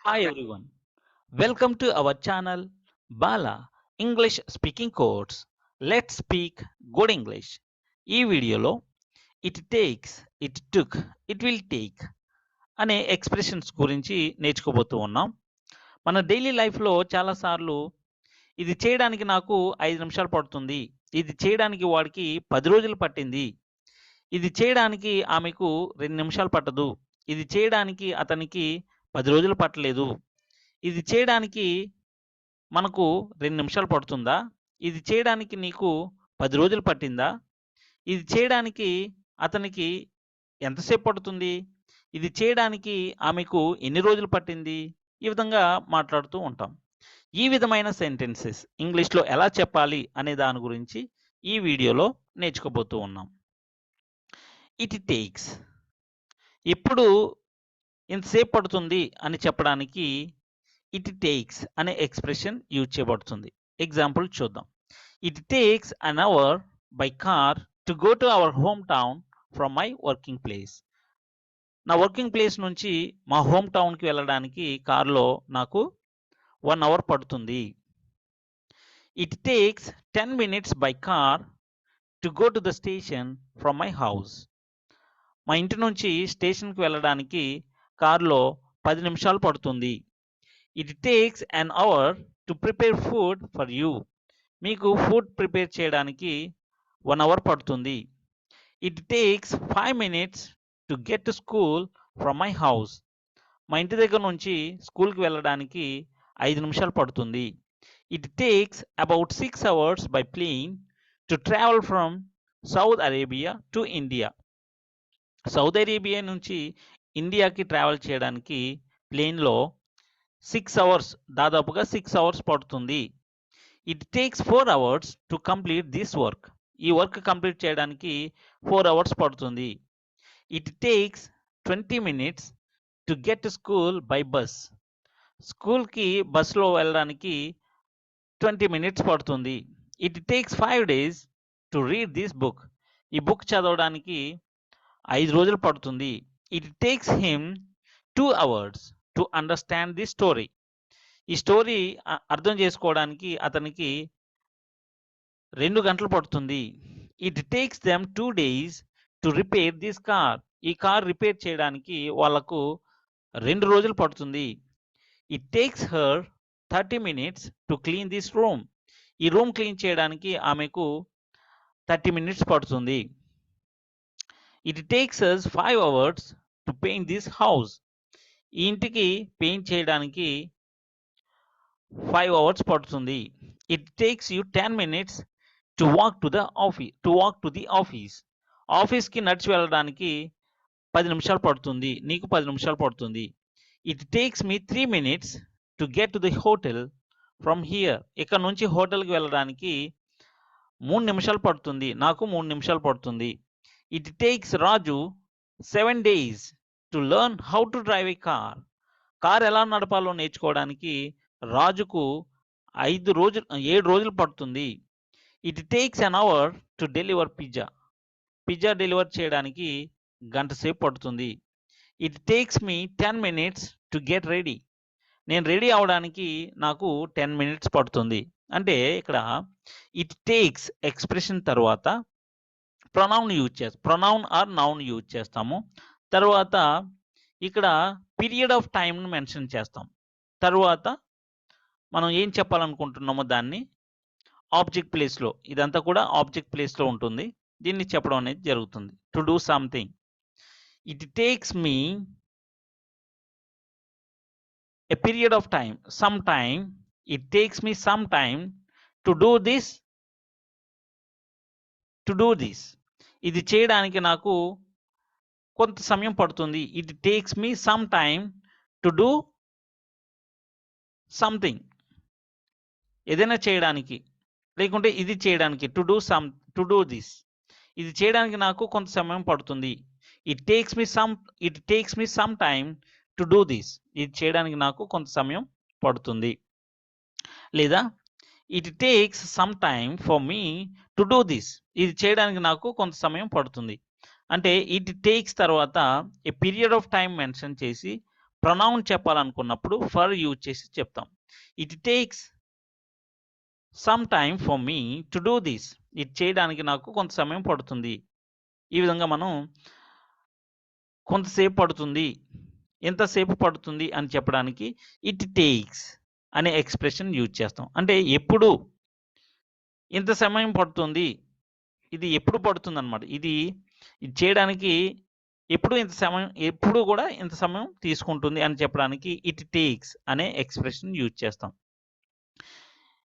Hi everyone, welcome to our channel Bala English Speaking Course. Let's speak good English. ఈ వీడియోలో it takes, it took, it will take అనే expressions గురించి నేర్చుకోబోతూ ఉన్నాం. మన daily లైఫ్లో చాలాసార్లు ఇది చేయడానికి నాకు 5 నిమిషాలు పడుతుంది, ఇది చేయడానికి వాడికి 10 రోజులు పట్టింది, ఇది చేయడానికి ఆమెకు 2 నిమిషాలు పట్టదు, ఇది చేయడానికి అతనికి 10 రోజులు పట్టలేదు, ఇది చేయడానికి మనకు 2 నిమిషాలు పడుతుందా? ఇది చేయడానికి నీకు 10 రోజులు పట్టిందా? ఇది చేయడానికి అతనికి ఎంతసేపు పడుతుంది? ఇది చేయడానికి ఆమెకు ఎన్ని రోజులు పట్టింది? ఈ విధంగా మాట్లాడుతూ ఉంటాం. ఈ విధమైన సెంటెన్సెస్ ఇంగ్లీష్‌లో ఎలా చెప్పాలి అనే దాని గురించి ఈ వీడియోలో నేర్చుకోబోతూ ఉన్నాం. It takes. ఎప్పుడు ఇంతసేపు పడుతుంది అని చెప్పడానికి ఇట్ టేక్స్ అనే ఎక్స్ప్రెషన్ యూజ్ చేయబడుతుంది. ఎగ్జాంపుల్ చూద్దాం. It takes an hour by car to go to our home town from my working place. నా వర్కింగ్ ప్లేస్ నుంచి మా హోమ్ టౌన్కి వెళ్ళడానికి కార్లో నాకు 1 అవర్ పడుతుంది. It takes 10 minutes by car to go to the station from my house. మా ఇంటి నుంచి స్టేషన్కి వెళ్ళడానికి కార్లో 10 నిమిషాలు పడుతుంది. It takes an hour to prepare food for you. మీకు ఫుడ్ ప్రిపేర్ చేయడానికి 1 అవర్ పడుతుంది. It takes 5 minutes to get to school from my house. మా ఇంటి దగ్గర నుంచి స్కూల్కి వెళ్ళడానికి 5 నిమిషాలు పడుతుంది. It takes about 6 hours by plane to travel from south Arabia to India. Saudi Arabia నుంచి ఇండియాకి ట్రావెల్ చేయడానికి ప్లేన్లో 6 అవర్స్, దాదాపుగా 6 అవర్స్ పడుతుంది. It takes 4 hours to complete this work. ఈ వర్క్ కంప్లీట్ చేయడానికి 4 అవర్స్ పడుతుంది. It takes 20 minutes to get to school by bus. స్కూల్కి బస్సులో వెళ్ళడానికి 20 మినిట్స్ పడుతుంది. It takes 5 days to read this book. ఈ బుక్ చదవడానికి 5 రోజులు పడుతుంది. It takes him 2 hours to understand the story. ఈ స్టోరీ అర్థం చేసుకోవడానికి అతనికి 2 గంటలు పడుతుంది. It takes them 2 days to repair this car. ఈ కార్ రిపేర్ చేయడానికి వాళ్ళకు 2 రోజులు పడుతుంది. It takes her 30 minutes to clean this room. ఈ రూమ్ క్లీన్ చేయడానికి ఆమెకు 30 మినిట్స్ పడుతుంది. It takes us 5 hours to paint this house. ఈ ఇంటికి పెయింట్ చేయడానికి 5 అవర్స్ పడుతుంది. It takes you 10 minutes to walk to the office. ఆఫీస్కి నడిచి వెళ్ళడానికి 10 నిమిషాలు పడుతుంది. నీకు 10 నిమిషాలు పడుతుంది. It takes me 3 minutes to get to the hotel from here. ఇక్కడ నుంచి హోటల్కి వెళ్ళడానికి 3 నిమిషాలు పడుతుంది. నాకు 3 నిమిషాలు పడుతుంది. It takes Raju 7 days to learn how to drive a car. Car ఎలా నడపాలో నేర్చుకోవడానికి రాజుకు 7 రోజులు పడుతుంది. It takes an hour to deliver pizza. Pizza deliver చేయడానికి గంట సేపు పడుతుంది. It takes me 10 minutes to get ready. నేను రెడీ అవడానికి నాకు 10 మినిట్స్ పడుతుంది. అంటే ఇక్కడ ఇట్ టేక్స్ ఎక్స్ప్రెషన్ తర్వాత ప్రొనౌన్ ఆర్ నౌన్ యూజ్ చేస్తాము. తర్వాత ఇక్కడ పీరియడ్ ఆఫ్ టైంను మెన్షన్ చేస్తాం. తర్వాత మనం ఏం చెప్పాలనుకుంటున్నామో దాన్ని ఆబ్జెక్ట్ ప్లేస్లో, ఇదంతా కూడా ఆబ్జెక్ట్ ప్లేస్లో ఉంటుంది, దీన్ని చెప్పడం అనేది జరుగుతుంది. To do something. It takes me a period of time, some time. It takes me some time to do this. ఇది చేయడానికి నాకు కొంత సమయం పడుతుంది. It takes me some time to do something. ఏదైనా చేయడానికి, లేకుంటే ఇది చేయడానికి, టు డూ దిస్. ఇది చేయడానికి నాకు కొంత సమయం పడుతుంది. It takes me some time to do this. ఇది చేయడానికి నాకు కొంత సమయం పడుతుంది. లేదా it takes some time for me to do this. ఇది చేయడానికి నాకు కొంత సమయం పడుతుంది. అంటే ఇట్ టేక్స్ తర్వాత a period of time mention చేసి ప్రొనౌన్ చెప్పాలనుకున్నప్పుడు ఫర్ యూజ్ చేసి చెప్తాం. It takes some time for me to do this. ఇది చేయడానికి నాకు కొంత సమయం పడుతుంది. ఈ విధంగా మనం కొంతసేపు పడుతుంది, ఎంతసేపు పడుతుంది అని చెప్పడానికి ఇట్ టేక్స్ అనే ఎక్స్ప్రెషన్ యూజ్ చేస్తాం. అంటే ఎప్పుడు ఇంత సమయం పడుతుంది, ఇది ఎప్పుడు పడుతుందన్నమాట. ఇది చేయడానికి ఎప్పుడు కూడా ఇంత సమయం తీసుకుంటుంది అని చెప్పడానికి ఇట్ టేక్స్ అనే ఎక్స్ప్రెషన్ యూజ్ చేస్తాం.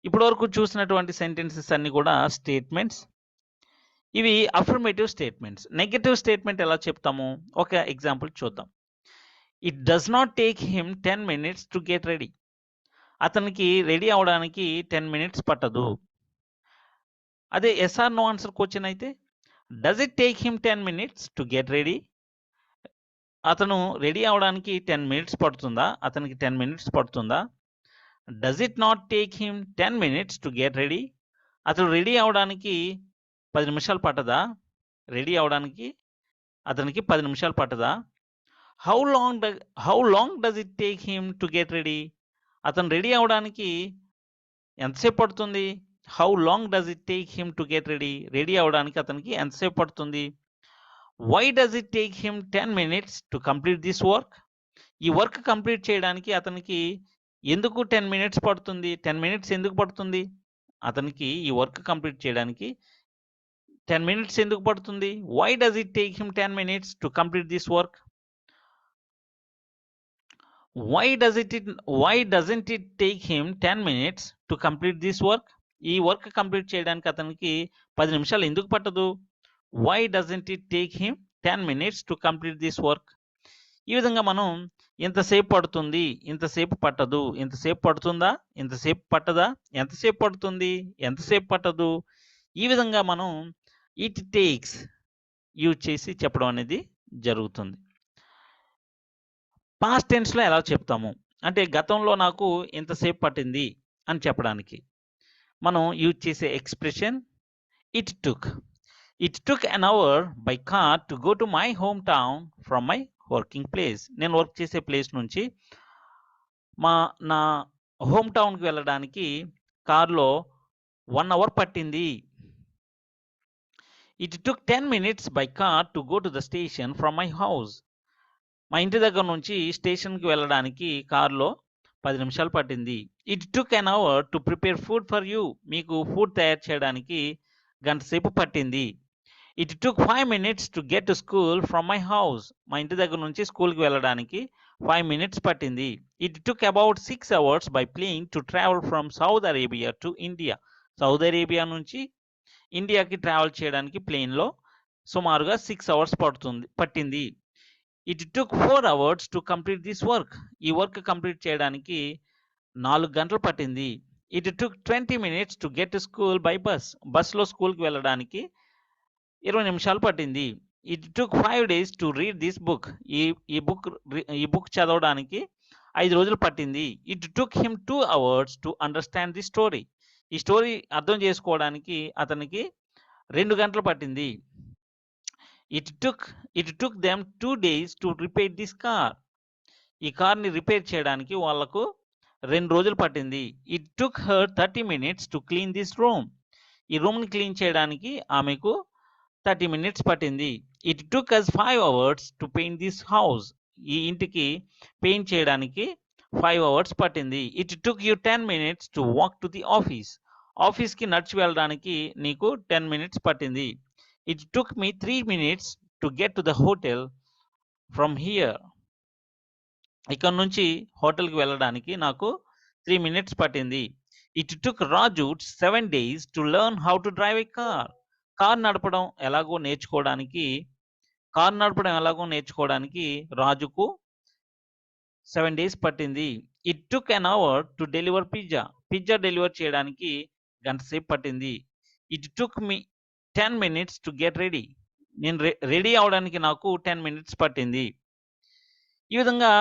ఇప్పటి వరకు చూసినటువంటి సెంటెన్సెస్ అన్ని కూడా స్టేట్మెంట్స్. ఇవి అఫర్మేటివ్ స్టేట్మెంట్స్. నెగటివ్ స్టేట్మెంట్ ఎలా చెప్తాము? ఒక ఎగ్జాంపుల్ చూద్దాం. It does not take him 10 minutes to get ready. అతనికి రెడీ అవడానికి 10 minutes పట్టదు. అదే yes or no answer question అయితే does it take him 10 minutes to get ready? అతను రెడీ అవడానికి 10 minutes పడుతుందా? అతనికి 10 minutes పడుతుందా? Does it not take him 10 minutes to get ready? అతను రెడీ అవడానికి 10 నిమిషాలు పట్టదా? రెడీ అవడానికి అతనికి 10 నిమిషాలు పట్టదా? How long does it take him to get ready? అతను రెడీ అవడానికి ఎంతసేపు పడుతుంది? How long does it take him to get ready? Ready అవడానికి అతనికి ఎంతసేపు పడుతుంది? Why does it take him 10 minutes to complete this work? ఈ వర్క్ కంప్లీట్ చేయడానికి అతనికి ఎందుకు 10 minutes పడుతుంది? 10 minutes ఎందుకు పడుతుంది? అతనికి ఈ వర్క్ కంప్లీట్ చేయడానికి 10 minutes ఎందుకు పడుతుంది? Why does it take him 10 minutes to complete this work? Why doesn't it take him 10 minutes to complete this work? ఈ వర్క్ కంప్లీట్ చేయడానికి అతనికి 10 నిమిషాలు ఎందుకు పట్టదు? Why doesn't it take him 10 minutes to complete this work? ఈ విధంగా మనం ఎంతసేపు పడుతుంది, ఇంతసేపు పట్టదు, ఇంతసేపు పడుతుందా, ఇంతసేపు పట్టదా, ఎంతసేపు పడుతుంది, ఎంతసేపు పట్టదు, ఈ విధంగా మనం ఇట్ టేక్స్ యూజ్ చేసి చెప్పడం అనేది జరుగుతుంది. పాస్ట్ టెన్స్లో ఎలా చెప్తాము అంటే గతంలో నాకు ఇంతసేపు పట్టింది అని చెప్పడానికి మనం యూజ్ చేసే expression it took an hour by car to go to my hometown from my working place. నేను వర్క్ చేసే ప్లేస్ నుంచి నా హోమ్ టౌన్కి వెళ్ళడానికి కార్లో 1 hour పట్టింది. It took 10 minutes by car to go to the station from my house. మా ఇంటి దగ్గర నుంచి స్టేషన్కి వెళ్ళడానికి కార్లో 10 నిమిషాలు పట్టింది. It took an hour to prepare food for you. మీకు ఫుడ్ తయారు చేయడానికి గంట సేపు పట్టింది. It took 5 minutes to get to school from my house. మా ఇంటి దగ్గర నుంచి స్కూల్కి వెళ్ళడానికి 5 minutes పట్టింది. It took about 6 hours by plane to travel from Saudi Arabia to India. Saudi Arabia నుంచి ఇండియాకి ట్రావెల్ చేయడానికి ప్లేన్లో సుమారుగా 6 hours పట్టింది. It took 4 hours to complete this work. ఈ వర్క్ కంప్లీట్ చేయడానికి 4 గంటలు పట్టింది. It took 20 minutes to get to school by bus. బస్లో స్కూల్కి వెళ్ళడానికి 20 నిమిషాలు పట్టింది. It took 5 days to read this book. ఈ బుక్ చదవడానికి 5 రోజులు పట్టింది. It took him 2 hours to understand the story. ఈ స్టోరీ అర్థం చేసుకోవడానికి అతనికి 2 గంటలు పట్టింది. It took them 2 days to repair this car. ఈ కార్ని రిపేర్ చేయడానికి వాళ్లకు 2 రోజులు పట్టింది. It took her 30 minutes to clean this room. ఈ రూమ్ని క్లీన్ చేయడానికి ఆమెకు 30 minutes పట్టింది. It took us 5 hours to paint this house. ఈ ఇంటికి పెయింట్ చేయడానికి 5 hours పట్టింది. It took you 10 minutes to walk to the office. ఆఫీస్కి నడిచి వెళ్ళడానికి నీకు 10 minutes పట్టింది. It took me 3 minutes to get to the hotel from here. ఇక్కడ నుంచి హోటల్కి వెళ్ళడానికి నాకు 3 minutes పట్టింది. It took Raju 7 days to learn how to drive a car. Car నడపడం ఎలాగో నేర్చుకోవడానికి రాజుకు 7 days పట్టింది. It took an hour to deliver pizza deliver చేయడానికి గంట సేపు పట్టింది. It took me 10 minutes to get ready. నేను రెడీ అవడానికి నాకు 10 minutes పట్టింది. ఈ విధంగా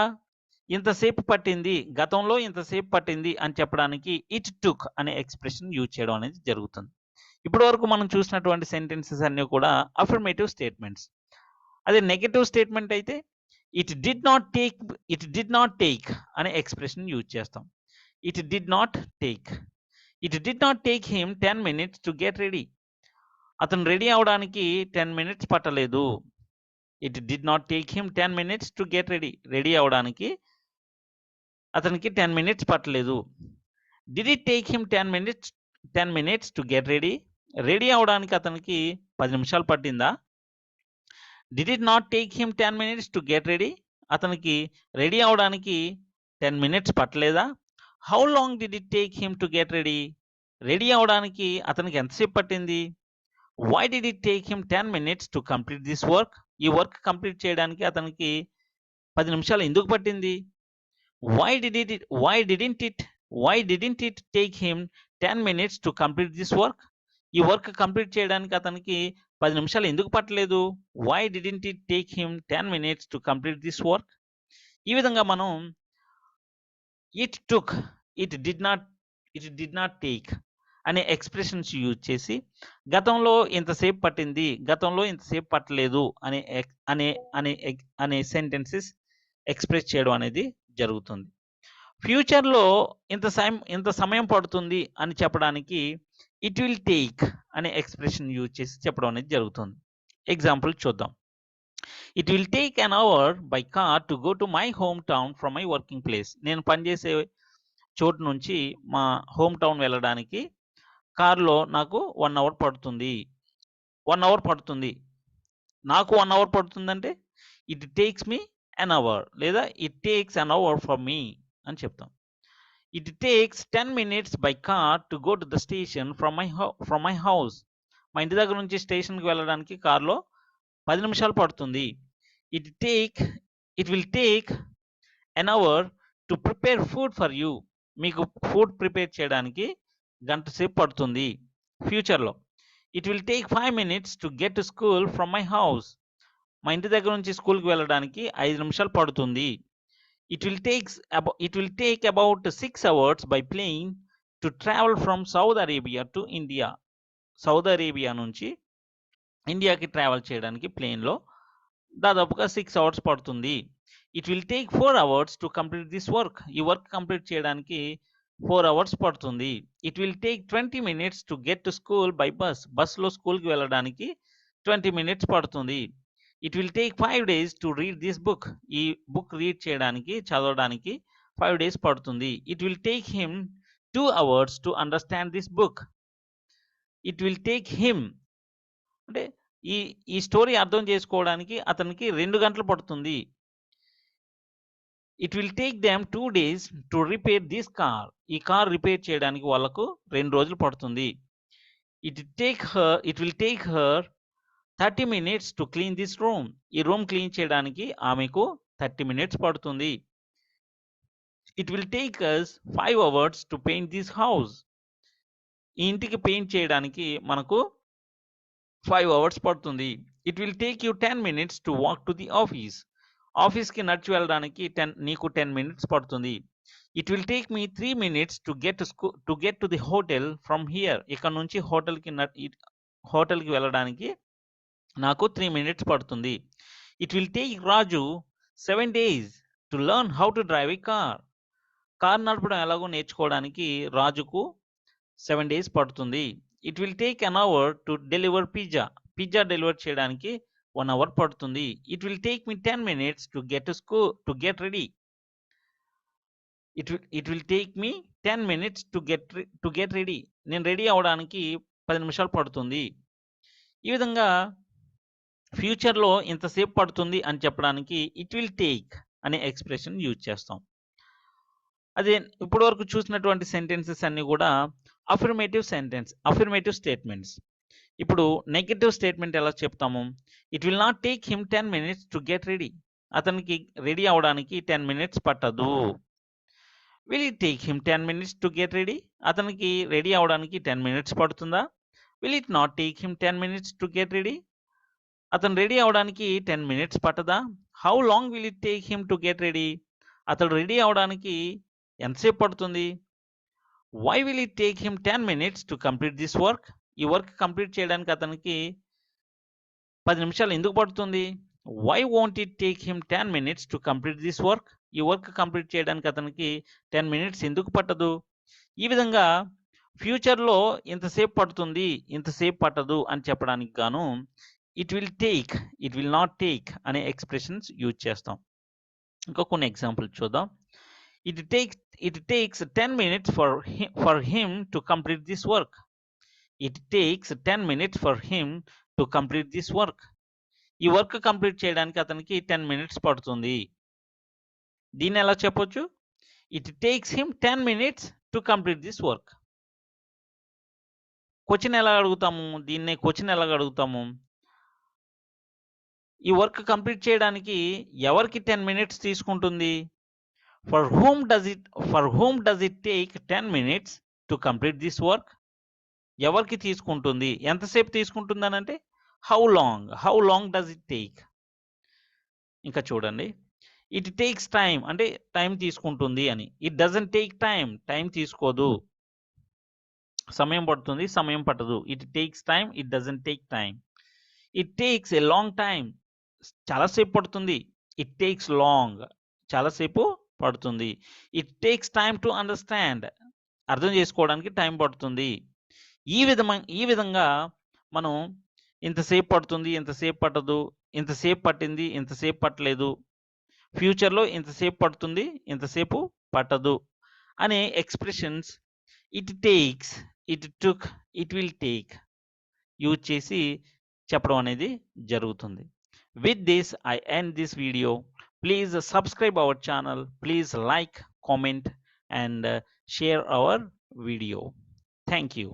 ఇంతసేపు పట్టింది, గతంలో ఇంతసేపు పట్టింది అని చెప్పడానికి ఇట్ టుక్ అనే ఎక్స్ప్రెషన్ యూజ్ చేయడం అనేది జరుగుతుంది. ఇప్పటి వరకు మనం చూసినటువంటి సెంటెన్సెస్ అన్నీ కూడా అఫర్మేటివ్ స్టేట్మెంట్స్. అదే నెగటివ్ స్టేట్మెంట్ అయితే ఇట్ డిడ్ నాట్ టేక్ అనే ఎక్స్ప్రెషన్ యూజ్ చేస్తాం. It did not take him 10 minutes to get ready. అతను రెడీ అవడానికి 10 minutes పట్టలేదు. It did not take him 10 minutes to get ready. Ready అవడానికి అతనికి 10 minutes పట్టలేదు. Did it take him 10 minutes to get ready. Ready అవడానికి అతనికి 10 నిమిషాలు పట్టిందా? Did it not take him 10 minutes to get ready. అతనికి రెడీ అవడానికి 10 minutes పట్టలేదా? How long did it take him to get ready. Ready అవడానికి అతనికి ఎంతసేపు పట్టింది? Why did it take him 10 minutes to complete this work. ఈ work complete చేయడానికి అతనికి 10 నిమిషాలు ఎందుకు పట్టింది? Why didn't it take him 10 minutes to complete this work. ఈ వర్క్ కంప్లీట్ చేయడానికి అతనికి 10 నిమిషాలు ఎందుకు పట్టలేదు? Why didn't it take him 10 minutes to complete this work. ఈ విధంగా మనం ఇట్ డిడ్ నాట్ టేక్ అనే ఎక్స్ప్రెషన్స్ యూజ్ చేసి గతంలో ఇంతసేపు పట్టింది, గతంలో ఇంతసేపు పట్టలేదు అనే సెంటెన్సెస్ ఎక్స్ప్రెస్ చేయడం అనేది జరుగుతుంది. ఫ్యూచర్లో ఇంత సమయం పడుతుంది అని చెప్పడానికి ఇట్ విల్ టేక్ అనే ఎక్స్ప్రెషన్ యూజ్ చేసి చెప్పడం అనేది జరుగుతుంది. ఎగ్జాంపుల్ చూద్దాం. It will take an hour by car to go to my home town from my working place. నేను పనిచేసే చోటు నుంచి మా హోమ్ టౌన్ వెళ్ళడానికి కార్లో నాకు 1 hour పడుతుంది. 1 hour పడుతుంది. నాకు 1 hour పడుతుందంటే it takes me an hour, లేదా it takes an hour for me అని చెప్తాం. It takes 10 minutes by car to go to the station from my house. మా ఇంటి దగ్గర నుంచి స్టేషన్కి వెళ్ళడానికి కార్లో 10 నిమిషాలు పడుతుంది. It will take an hour to prepare food for you. మీకు ఫుడ్ ప్రిపేర్ చేయడానికి గంట సేపు పడుతుంది ఫ్యూచర్లో. It will take 5 minutes to get to school from my house. మా ఇంటి దగ్గర నుంచి స్కూల్కి వెళ్ళడానికి 5 నిమిషాలు పడుతుంది. It will take about 6 hours by plane to travel from Saudi Arabia to India. Saudi Arabia నుంచి ఇండియాకి ట్రావెల్ చేయడానికి ప్లేన్లో దాదాపుగా 6 hours పడుతుంది. It will take 4 hours to complete this work. ఈ వర్క్ కంప్లీట్ చేయడానికి 4 hours పడుతుంది. It will take 20 minutes to get to school by bus. బస్లో స్కూల్కి వెళ్ళడానికి 20 minutes పడుతుంది. It will take 5 days to read this book. ఈ book చదవడానికి 5 days పడుతుంది. It will take him 2 hours to understand this book. It will take him అంటే ఈ story అర్థం చేసుకోవడానికి అతనికి 2 గంటలు పడుతుంది. It will take them 2 days to repair this car. ఈ కార్ రిపేర్ చేయడానికి వాళ్ళకు 2 రోజులు పడుతుంది. It will take her 30 minutes to clean this room. ఈ రూమ్ క్లీన్ చేయడానికి ఆమెకు 30 minutes పడుతుంది. It will take us 5 hours to paint this house. ఈ ఇంటికి పెయింట్ చేయడానికి మనకు 5 hours పడుతుంది. It will take you 10 minutes to walk to the office. ఆఫీస్కి నడిచి వెళ్ళడానికి నీకు 10 minutes పడుతుంది. It will take me 3 minutes to get to the hotel from here. ఇక్కడ నుంచి హోటల్కి వెళ్ళడానికి నాకు 3 minutes పడుతుంది. It will take Raju 7 days to learn how to drive a car. Car నడపడం ఎలాగో నేర్చుకోవడానికి రాజుకు 7 days పడుతుంది. It will take an hour to deliver pizza deliver చేయడానికి 1 hour పడుతుంది. It will take me 10 minutes to get ready. It will take me 10 minutes to get ready. నేను ready అవడానికి 10 నిమిషాలు పడుతుంది. ఈ విధంగా ఫ్యూచర్లో ఇంతసేపు పడుతుంది అని చెప్పడానికి ఇట్ విల్ టేక్ అనే ఎక్స్ప్రెషన్ యూజ్ చేస్తాం. అదే ఇప్పటి వరకు చూసినటువంటి సెంటెన్సెస్ అన్ని కూడా అఫర్మేటివ్ స్టేట్మెంట్స్. ఇప్పుడు నెగటివ్ స్టేట్మెంట్ ఎలా చెప్తాము? It will not take him 10 minutes to get ready. అతనికి రెడీ అవడానికి 10 minutes పట్టదు. Will it take him 10 minutes to get ready. అతనికి రెడీ అవడానికి 10 minutes పడుతుందా? Will it not take him 10 minutes to get ready. అతను ready అవడానికి 10 minutes పట్టదా? How long will it take him to get ready. అతడు ready అవడానికి ఎంతసేపు పడుతుంది? Why will it take him 10 minutes to complete this work. ఈ work complete చేయడానికి అతనికి 10 నిమిషాలు ఎందుకు పడుతుంది? Why won't it take him 10 minutes to complete this work? ఈ వర్క్ కంప్లీట్ చేయడానికి అతనికి 10 minutes ఎందుకు పట్టదు? ఈ విధంగా ఫ్యూచర్లో ఇంతసేపు పడుతుంది, ఇంతసేపు పట్టదు అని చెప్పడానికి గాను it will take, it will not take అనే ఎక్స్ప్రెషన్స్ యూజ్ చేస్తాం. ఇంకా కొన్ని ఎగ్జాంపుల్ చూద్దాం. It takes 10 minutes for him to complete this work. It takes 10 minutes for him to complete this work. ఈ వర్క్ కంప్లీట్ చేయడానికి అతనికి 10 minutes పడుతుంది. దీన్ని ఎలా చెప్పొచ్చు? It takes him 10 minutes to complete this work. Question ఎలా అడుగుతాము? దీన్నే క్వశ్చన్ ఎలాగ అడుగుతాము? ఈ వర్క్ కంప్లీట్ చేయడానికి ఎవరికి 10 minutes తీసుకుంటుంది? For whom does it take 10 minutes to complete this work? ఎవరికి తీసుకుంటుంది? ఎంతసేపు తీసుకుంటుంది అని అంటే how long does it take? ఇంకా చూడండి, ఇట్ టేక్స్ టైం అంటే టైం తీసుకుంటుంది అని. ఇట్ డజంట్ టేక్ టైం తీసుకోదు. సమయం పడుతుంది, సమయం పట్టదు. It takes time, it doesn't take time. It takes a long time, చాలాసేపు పడుతుంది. ఇట్ టేక్స్ లాంగ్, చాలాసేపు పడుతుంది. It takes time to understand, అర్థం చేసుకోవడానికి టైం పడుతుంది. ఈ విధంగా మనం ఇంతసేపు పడుతుంది, ఇంతసేపు పట్టదు, ఇంతసేపు పట్టింది, ఇంతసేపు పట్టలేదు, ఫ్యూచర్లో ఇంతసేపు పడుతుంది, ఇంతసేపు పట్టదు అనే expressions it takes, it took, it will take use చేసి చెప్పడం అనేది జరుగుతుంది. With this, I end this video. Please subscribe our channel. Please like, comment, and share our video. Thank you.